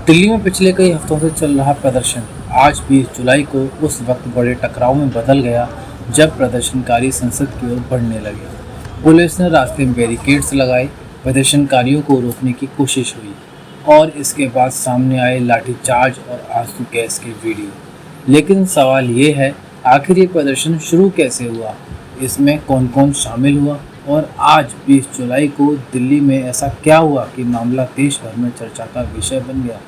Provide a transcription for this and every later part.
दिल्ली में पिछले कई हफ्तों से चल रहा प्रदर्शन आज 20 जुलाई को उस वक्त बड़े टकराव में बदल गया जब प्रदर्शनकारी संसद की ओर बढ़ने लगे। पुलिस ने रास्ते में बैरिकेड्स लगाए, प्रदर्शनकारियों को रोकने की कोशिश हुई और इसके बाद सामने आए लाठीचार्ज और आंसू गैस के वीडियो। लेकिन सवाल ये है, आखिर ये प्रदर्शन शुरू कैसे हुआ, इसमें कौन कौन शामिल हुआ और आज 20 जुलाई को दिल्ली में ऐसा क्या हुआ कि मामला देश भर में चर्चा का विषय बन गया।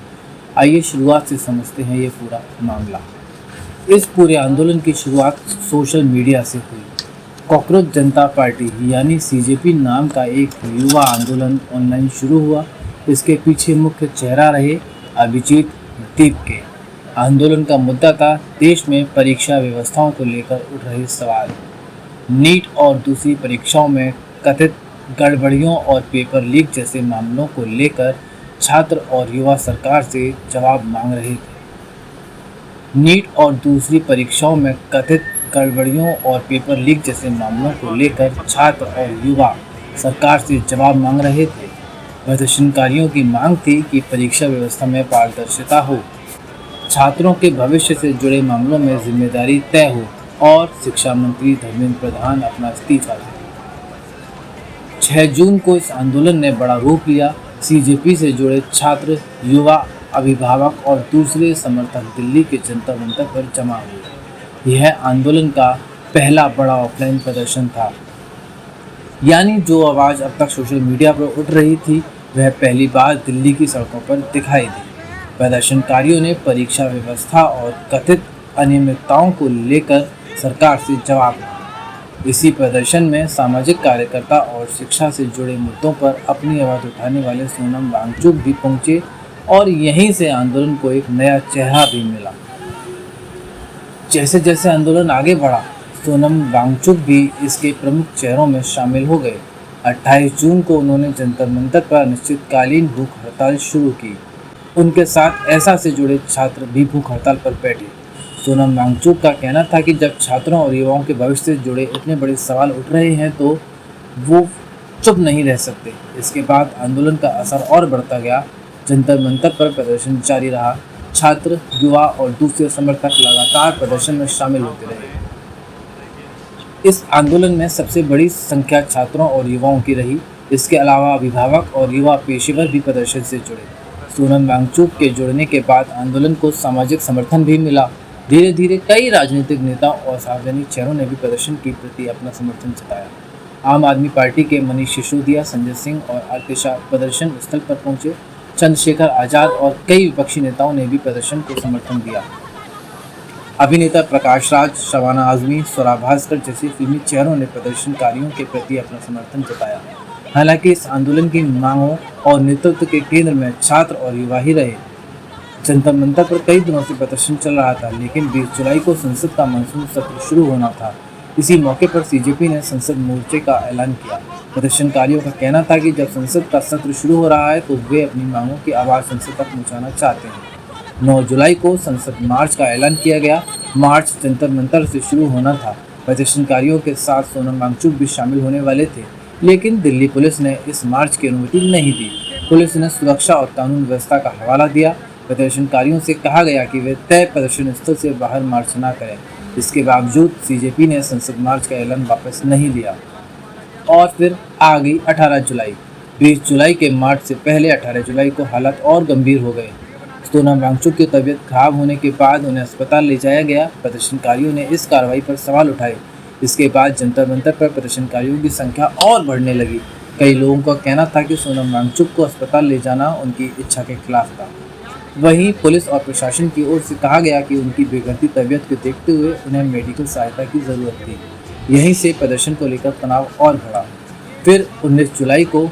आइए शुरुआत से समझते हैं ये पूरा मामला। इस पूरे आंदोलन की शुरुआत सोशल मीडिया से हुई। कॉकरोच जनता पार्टी यानी सीजेपी नाम का एक युवा आंदोलन ऑनलाइन शुरू हुआ। इसके पीछे मुख्य चेहरा रहे अभिजीत दीप के। आंदोलन का मुद्दा था देश में परीक्षा व्यवस्थाओं को लेकर उठ रहे सवाल, नीट और दूसरी परीक्षाओं में कथित गड़बड़ियों और पेपर लीक जैसे मामलों को लेकर छात्र और युवा सरकार से जवाब मांग रहे थे। नीट और दूसरी परीक्षाओं में कथित गड़बड़ियों और पेपर लीक जैसे मामलों को लेकर छात्र और युवा सरकार से जवाब मांग रहे थे। प्रदर्शनकारियों की मांग थी कि परीक्षा व्यवस्था में पारदर्शिता हो, छात्रों के भविष्य से जुड़े मामलों में जिम्मेदारी तय हो और शिक्षा मंत्री धर्मेंद्र प्रधान अपना इस्तीफा दें। 6 जून को इस आंदोलन ने बड़ा रूप लिया। सीजेपी से जुड़े छात्र, युवा, अभिभावक और दूसरे समर्थक दिल्ली के जंतर मंतर पर जमा हुए। यह आंदोलन का पहला बड़ा ऑफलाइन प्रदर्शन था, यानी जो आवाज़ अब तक सोशल मीडिया पर उठ रही थी वह पहली बार दिल्ली की सड़कों पर दिखाई दी। प्रदर्शनकारियों ने परीक्षा व्यवस्था और कथित अनियमितताओं को लेकर सरकार से जवाब मांगा। इसी प्रदर्शन में सामाजिक कार्यकर्ता और शिक्षा से जुड़े मुद्दों पर अपनी आवाज़ उठाने वाले सोनम वांगचुक भी पहुंचे और यहीं से आंदोलन को एक नया चेहरा भी मिला। जैसे जैसे आंदोलन आगे बढ़ा, सोनम वांगचुक भी इसके प्रमुख चेहरों में शामिल हो गए। 28 जून को उन्होंने जंतर मंतर पर अनिश्चितकालीन भूख हड़ताल शुरू की। उनके साथ ऐसा से जुड़े छात्र भी भूख हड़ताल पर बैठे। सोनम वांगचुक का कहना था कि जब छात्रों और युवाओं के भविष्य से जुड़े इतने बड़े सवाल उठ रहे हैं तो वो चुप नहीं रह सकते। इसके बाद आंदोलन का असर और बढ़ता गया। जंतर मंतर पर प्रदर्शन जारी रहा। छात्र, युवा और दूसरे समर्थक लगातार प्रदर्शन में शामिल होते रहे। इस आंदोलन में सबसे बड़ी संख्या छात्रों और युवाओं की रही। इसके अलावा अभिभावक और युवा पेशेवर भी प्रदर्शन से जुड़े। सोनम वांगचुक के जुड़ने के बाद आंदोलन को सामाजिक समर्थन भी मिला। धीरे धीरे कई राजनीतिक नेताओं और सार्वजनिक चेहरों ने भी प्रदर्शन के प्रति अपना समर्थन जताया। आम आदमी पार्टी के मनीष सिसोदिया, संजय सिंह और आरके शाह प्रदर्शन स्थल पर पहुंचे। चंद्रशेखर आजाद और कई विपक्षी नेताओं ने भी प्रदर्शन को समर्थन दिया। अभिनेता प्रकाश राज, शबाना आजमी, स्वरा भास्कर जैसे फिल्मी चेहरों ने प्रदर्शनकारियों के प्रति अपना समर्थन जताया। हालांकि इस आंदोलन की मांगों और नेतृत्व के केंद्र में छात्र और युवा ही रहे। जंतर मंतर पर कई दिनों से प्रदर्शन चल रहा था, लेकिन 20 जुलाई को संसद का मानसून सत्र शुरू होना था। इसी मौके पर सीजेपी ने संसद मोर्चे का ऐलान किया। प्रदर्शनकारियों का कहना था कि जब संसद का सत्र शुरू हो रहा है तो वे अपनी मांगों की आवाज़ संसद तक पहुंचाना चाहते हैं। 9 जुलाई को संसद मार्च का ऐलान किया गया। मार्च जंतर मंतर से शुरू होना था। प्रदर्शनकारियों के साथ सोनम वांगचुक भी शामिल होने वाले थे, लेकिन दिल्ली पुलिस ने इस मार्च की अनुमति नहीं दी। पुलिस ने सुरक्षा और कानून व्यवस्था का हवाला दिया। प्रदर्शनकारियों से कहा गया कि वे तय प्रदर्शन स्थल से बाहर मार्च न करें। इसके बावजूद सीजेपी ने संसद मार्च का ऐलान वापस नहीं लिया और फिर आ गई 18 जुलाई। 20 जुलाई के मार्च से पहले 18 जुलाई को हालात और गंभीर हो गए। सोनम वांगचुक की तबीयत खराब होने के बाद उन्हें अस्पताल ले जाया गया। प्रदर्शनकारियों ने इस कार्रवाई पर सवाल उठाए। इसके बाद जंतर मंतर पर प्रदर्शनकारियों की संख्या और बढ़ने लगी। कई लोगों का कहना था कि सोनम वांगचुक को अस्पताल ले जाना उनकी इच्छा के खिलाफ था। वहीं पुलिस और प्रशासन की ओर से कहा गया कि उनकी बिगड़ती तबीयत को देखते हुए उन्हें मेडिकल सहायता की ज़रूरत थी। यहीं से प्रदर्शन को लेकर तनाव और बढ़ा। फिर 19 जुलाई को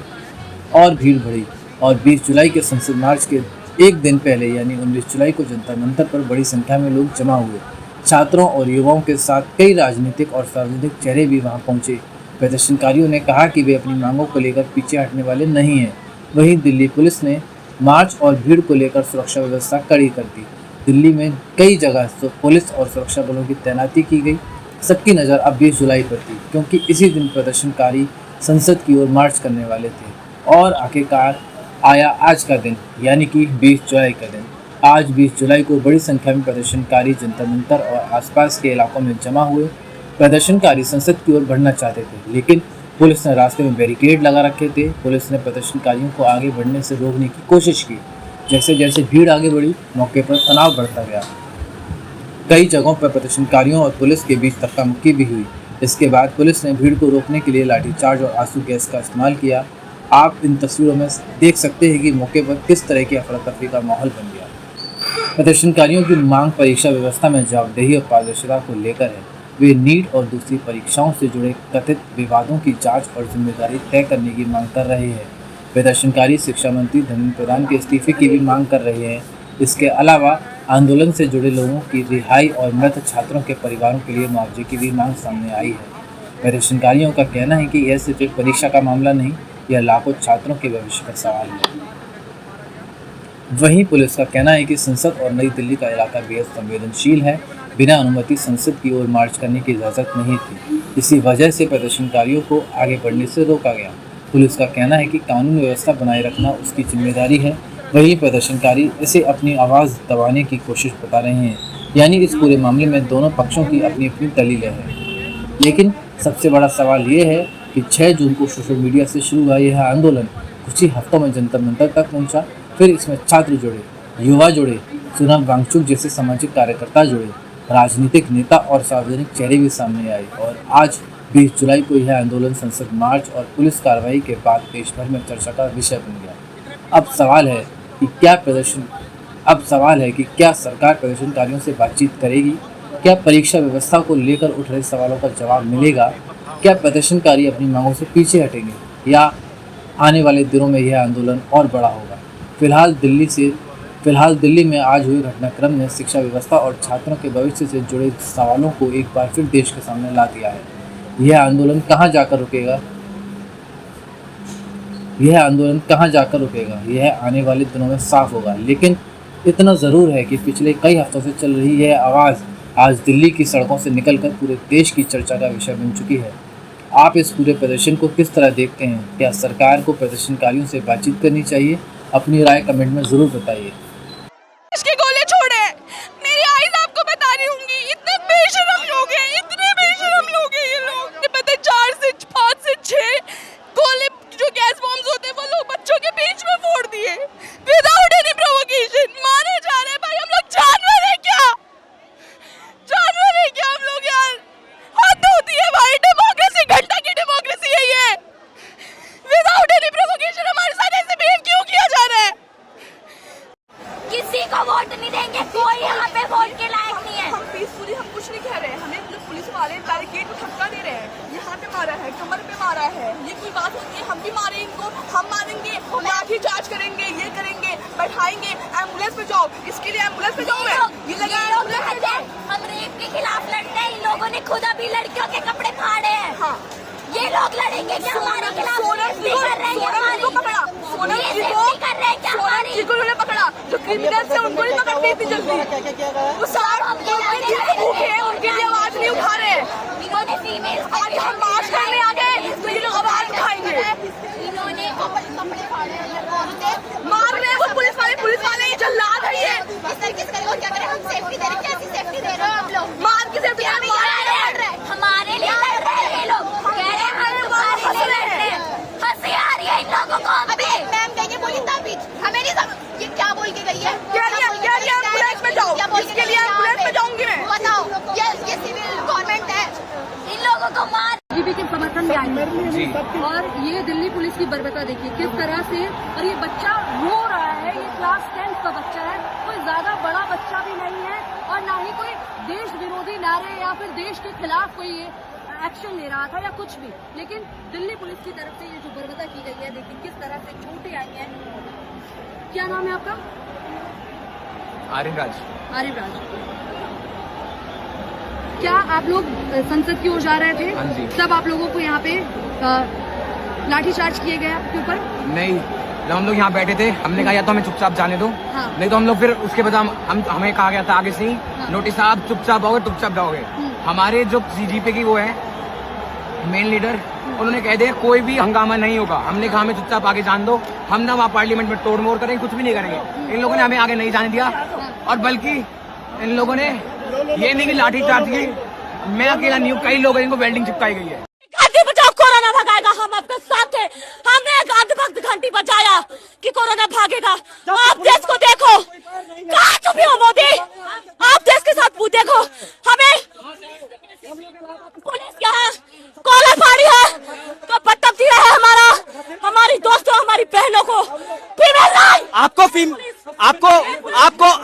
और भीड़ बढ़ी और 20 जुलाई के संसद मार्च के एक दिन पहले यानी 19 जुलाई को जंतर मंतर पर बड़ी संख्या में लोग जमा हुए। छात्रों और युवाओं के साथ कई राजनीतिक और सार्वजनिक चेहरे भी वहां पहुंचे। प्रदर्शनकारियों ने कहा कि वे अपनी मांगों को लेकर पीछे हटने वाले नहीं हैं। वहीं दिल्ली पुलिस ने मार्च और भीड़ को लेकर सुरक्षा व्यवस्था कड़ी कर दी। दिल्ली में कई जगह पुलिस और सुरक्षा बलों की तैनाती की गई। सबकी नज़र अब 20 जुलाई पर थी, क्योंकि इसी दिन प्रदर्शनकारी संसद की ओर मार्च करने वाले थे और आखिरकार आया आज का दिन, यानी कि 20 जुलाई का दिन। आज 20 जुलाई को बड़ी संख्या में प्रदर्शनकारी जंतर मंतर और आसपास के इलाकों में जमा हुए। प्रदर्शनकारी संसद की ओर बढ़ना चाहते थे, लेकिन पुलिस ने रास्ते में बैरिकेड लगा रखे थे। पुलिस ने प्रदर्शनकारियों को आगे बढ़ने से रोकने की कोशिश की। जैसे जैसे भीड़ आगे बढ़ी, मौके पर तनाव बढ़ता गया। कई जगहों पर प्रदर्शनकारियों और पुलिस के बीच धक्का मुक्की भी हुई। इसके बाद पुलिस ने भीड़ को रोकने के लिए लाठीचार्ज और आंसू गैस का इस्तेमाल किया। आप इन तस्वीरों में देख सकते हैं कि मौके पर किस तरह की अफरा तफरी का माहौल बन गया। प्रदर्शनकारियों की मांग परीक्षा व्यवस्था में जवाबदेही और पारदर्शिता को लेकर है। वे नीट और दूसरी परीक्षाओं से जुड़े कथित विवादों की जांच और जिम्मेदारी तय करने की मांग कर रहे हैं। प्रदर्शनकारी शिक्षा मंत्री धर्मेंद्र प्रधान के इस्तीफे की भी मांग कर रहे हैं। इसके अलावा आंदोलन से जुड़े लोगों की रिहाई और मृत छात्रों के परिवारों के लिए मुआवजे की भी मांग सामने आई है। प्रदर्शनकारियों का कहना है कि यह सिर्फ एक परीक्षा का मामला नहीं, यह लाखों छात्रों के भविष्य का सवाल है। वहीं पुलिस का कहना है कि संसद और नई दिल्ली का इलाका बेहद संवेदनशील है। बिना अनुमति संसद की ओर मार्च करने की इजाज़त नहीं थी। इसी वजह से प्रदर्शनकारियों को आगे बढ़ने से रोका गया। पुलिस का कहना है कि कानून व्यवस्था बनाए रखना उसकी जिम्मेदारी है। वहीं प्रदर्शनकारी इसे अपनी आवाज़ दबाने की कोशिश बता रहे हैं। यानी इस पूरे मामले में दोनों पक्षों की अपनी अपनी दलीलें हैं। लेकिन सबसे बड़ा सवाल ये है कि 6 जून को सोशल मीडिया से शुरू हुआ यह आंदोलन कुछ ही हफ्तों में जंतर मंतर तक पहुंचा। फिर इसमें छात्र जुड़े, युवा जुड़े, सोनम वांगचुक जैसे सामाजिक कार्यकर्ता जुड़े, राजनीतिक नेता और सार्वजनिक चेहरे भी सामने आए। और आज 20 जुलाई को यह आंदोलन संसद मार्च और पुलिस कार्रवाई के बाद देश भर में चर्चा का विषय बन गया। अब सवाल है कि क्या सरकार प्रदर्शनकारियों से बातचीत करेगी? क्या परीक्षा व्यवस्था को लेकर उठ रहे सवालों का जवाब मिलेगा? क्या प्रदर्शनकारी अपनी मांगों से पीछे हटेंगे या आने वाले दिनों में यह आंदोलन और बड़ा होगा? फिलहाल दिल्ली में आज हुए घटनाक्रम ने शिक्षा व्यवस्था और छात्रों के भविष्य से जुड़े सवालों को एक बार फिर देश के सामने ला दिया है। यह आंदोलन कहां जाकर रुकेगा? यह आने वाले दिनों में साफ होगा। लेकिन इतना ज़रूर है कि पिछले कई हफ्तों से चल रही यह आवाज़ आज दिल्ली की सड़कों से निकलकर पूरे देश की चर्चा का विषय बन चुकी है। आप इस पूरे प्रदर्शन को किस तरह देखते हैं? क्या सरकार को प्रदर्शनकारियों से बातचीत करनी चाहिए? अपनी राय कमेंट में ज़रूर बताइए। इसके गोले छोड़े, मेरी आईज आपको बता रही होंगी, इतने बेशरम लोग हैं ये लोग। पता 4 से 5 से 6 गोले जो गैस बॉम्ब्स होते हैं वो लोग बच्चों के बीच में फोड़ दिए विदाउट एनी प्रोवोकेशन। मारे जा रहे हैं भाई, हम लोग जानवर है क्या हम लोग यार? हद होती है भाई। डेमोक्रेसी, घंटा की डेमोक्रेसी है ये। विदाउट एनी प्रोवोकेशन हमारे साथ ऐसे बिहेव क्यों किया जा रहा है? किसी को वोट नहीं देंगे, कोई यहाँ पे वोट के लायक नहीं है। हम पीसफुली हम कुछ नहीं कह रहे हैं, हमें पुलिस वाले बैरिकेड में धक्का दे रहे हैं, यहाँ पे मारा है, कमर पे मारा है। ये कोई बात होती है? हम भी मारे इनको, हम मारेंगे, लाठी चार्ज करेंगे, ये करेंगे, बैठाएंगे, एम्बुलेंस पे जाओ। इसके लिए एम्बुलेंस पे जाओ मैं ये लगा एम्बुलेंस पे जाओ। हम रेप के खिलाफ लड़ते हैं। इन लोगों ने खुद अभी लड़कियों के कपड़े फाड़े हैं। हाँ, ये लोग लड़ेंगे क्या हमारे खिलाफ? सोनम जी को पकड़ा, सोनम जी को पकड़ा। जो क्रिमिनल्स है उनको नहीं पकड़ते इतनी जल्दी। वो भूखे हैं, उनके लिए आवाज नहीं उठा रहे। इन्होंने फीमेल आज हम मार्च करने आ गए तो ये लोग आवाज उठाएंगे। इन्होंने कपड़े फाड़े मार रहे हैं वो पुलिस वाले ये जल्लाद है ये। क्या करें? हम सेफ्टी दे रहे हैं, कैसी सेफ्टी दे रहे हो आप लोग? मार के सेफ्टी हमारे लिए लड़ रहे हैं ये लोग। कह रहे हैं हम तुम्हारे लिए लड़ रहे हैं। हंसी आ रही है इन लोगों को। अबे मैम गई बोली तभी हमें नहीं समझ ये क्या बोल के गई है? क्या एम्बुलेंस में जाओ, इसके लिए एम्बुलेंस में जाऊंगी मैं। बताओ ये सिविल गवर्नमेंट है। इन लोगों को मार बीजेपी के समर्थन में आई है। और ये दिल्ली पुलिस की बर्बरता देखिए किस तरह से। और ये बच्चा रो रहा है, ये क्लास 10 का बच्चा है, कोई ज्यादा बड़ा बच्चा भी नहीं है और ना ही कोई देश विरोधी नारे या फिर देश के खिलाफ कोई ये एक्शन ले रहा था या कुछ भी। लेकिन दिल्ली पुलिस की तरफ से ये जो बर्बरता की गई है, देखिए किस तरह से चोटें आई हैं। क्या नाम है आपका? आर्यन राज। क्या आप लोग संसद की ओर जा रहे थे? हाँ जी। तब आप लोगों को यहाँ पे लाठीचार्ज किए गए आपके ऊपर? नहीं, जब हम लोग यहाँ बैठे थे हमने कहा या तो हमें चुपचाप जाने दो। हाँ। नहीं तो हम लोग फिर उसके बाद हमें कहा गया था आगे से ही नोटिस आप चुपचाप आओगे चुपचाप जाओगे। हमारे जो सीजीपी की वो है मेन लीडर उन्होंने कह दिया कोई भी हंगामा नहीं होगा। हमने कहा हमें चुपचाप आगे जान दो, हम ना वहाँ पार्लियामेंट में तोड़ मोड़ करेंगे, कुछ भी नहीं करेंगे। इन लोगों ने हमें आगे नहीं जाने दिया और बल्कि इन लोगों ने ये नहीं कि लाठी चार्ज की, मैं अकेला नहीं हूँ, कई लोग इनको वेल्डिंग चिपकाई गई है। बचाओ, कोरोना भगाएगा, हम आपके साथ थे। हमने एक अंधभक्त घंटी बजाया कि कोरोना भागेगा। आप देश को देखो, कहाँ छुपे हो मोदी? आप देश के साथ देखो, हमें पुलिस यहाँ कॉलर फाड़ी है, तो पट्टा दिया है हमारा, हमारी दोस्तों, हमारी बहनों को फीमेल राइट।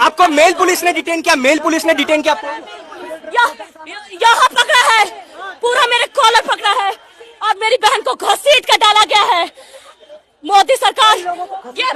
आपको मेल पुलिस ने डिटेन किया, मेल पुलिस ने डिटेन किया। यहाँ पकड़ा है, पूरा मेरे कॉलर पकड़ा है और मेरी बहन को घसीट कर डाला गया है। मोदी सरकार ये